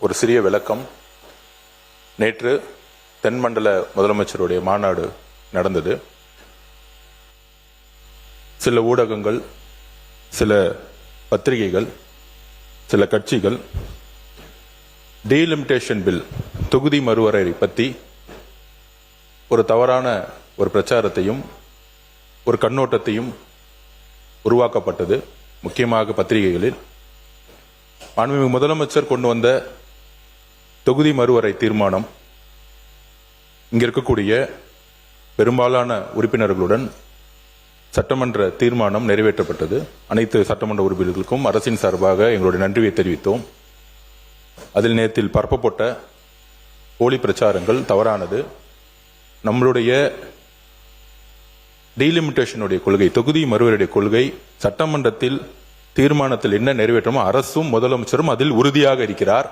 ஒரு சிறிய விளக்கம். நேற்று தென்மண்டல முதலமைச்சருடைய மாநாடு நடந்தது. சில ஊடகங்கள், சில பத்திரிகைகள், சில கட்சிகள் டீலிமிட்டேஷன் பில், தொகுதி மறுவரையறை பற்றி ஒரு தவறான ஒரு பிரச்சாரத்தையும் ஒரு கண்ணோட்டத்தையும் உருவாக்கப்பட்டது. முக்கியமாக பத்திரிகைகளில் மாண்புமிகு முதலமைச்சர் கொண்டு வந்த தொகுதி மறுவரை தீர்மானம் இங்க இருக்கக்கூடிய பெரும்பாலான உறுப்பினர்களுடன் சட்டமன்ற தீர்மானம் நிறைவேற்றப்பட்டது. அனைத்து சட்டமன்ற உறுப்பினர்களுக்கும் அரசின் சார்பாக எங்களுடைய நன்றியை தெரிவித்தோம். அதில் நேரத்தில் பரப்பப்பட்ட போலி பிரச்சாரங்கள் தவறானது. நம்மளுடைய டீலிமிட்டேஷனுடைய கொள்கை, தொகுதி மறுவரையுடைய கொள்கை சட்டமன்றத்தில் தீர்மானத்தில் என்ன நிறைவேற்றமோ அரசும் முதலமைச்சரும் அதில் உறுதியாக இருக்கிறார்.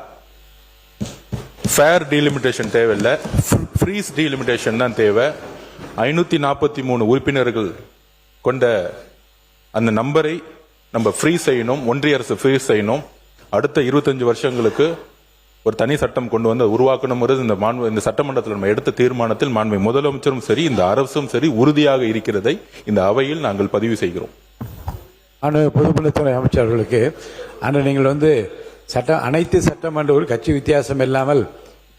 ஃபேர் டீலிமிட்டேஷன் தேவையில்லை, ஃப்ரீஸ் டீலிமிட்டேஷன் தான் தேவை. 543 உறுப்பினர்கள் கொண்ட அந்த நம்பரை நம்ம ஃப்ரீ செய்யணும், ஒன்றிய அரசு ஃப்ரீ செய்யணும். அடுத்த 25 வருஷங்களுக்கு ஒரு தனி சட்டம் கொண்டு வந்து உருவாக்கணும். இந்த சட்டமன்றத்தில் நம்ம எடுத்த தீர்மானத்தில் மாண்பு முதலமைச்சரும் சரி, இந்த அரசும் சரி உறுதியாக இருக்கிறதை இந்த அவையில் நாங்கள் பதிவு செய்கிறோம். பொதுப்பணித்துறை அமைச்சர்களுக்கு நீங்கள் அனைத்து சட்டமன்ற கட்சி வித்தியாசம் இல்லாமல்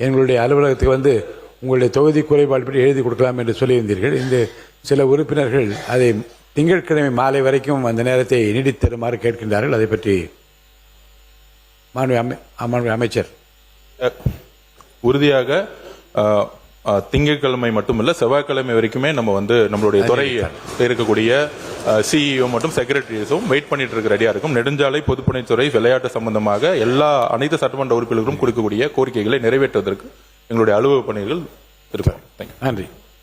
எங்களுடைய அலுவலகத்துக்கு உங்களுடைய தொகுதி குறைபாடு பற்றி எழுதி கொடுக்கலாம் என்று சொல்லியிருந்தீர்கள். இந்த சில உறுப்பினர்கள் அதை திங்கட்கிழமை மாலை வரைக்கும் அந்த நேரத்தை நீடித்தருமாறு கேட்கின்றார்கள். அதை பற்றி மாண்பு அமைச்சர் உறுதியாக திங்கட்கிழமை மட்டுமல்ல, செவ்வாய்க்கிழமை வரைக்குமே நம்ம நம்மளுடைய துறை இருக்கக்கூடிய சிஇஓ மற்றும் செக்ரட்டரிஸும் வெயிட் பண்ணிட்டு இருக்க ரெடியா இருக்கும். நெடுஞ்சாலை, பொதுப்பணித்துறை, விளையாட்டு சம்பந்தமாக அனைத்து சட்டமன்ற உறுப்பினர்களும் கொடுக்கக்கூடிய கோரிக்கைகளை நிறைவேற்றுவதற்கு எங்களுடைய அலுவலக பணிகள் இருப்பேன். நன்றி.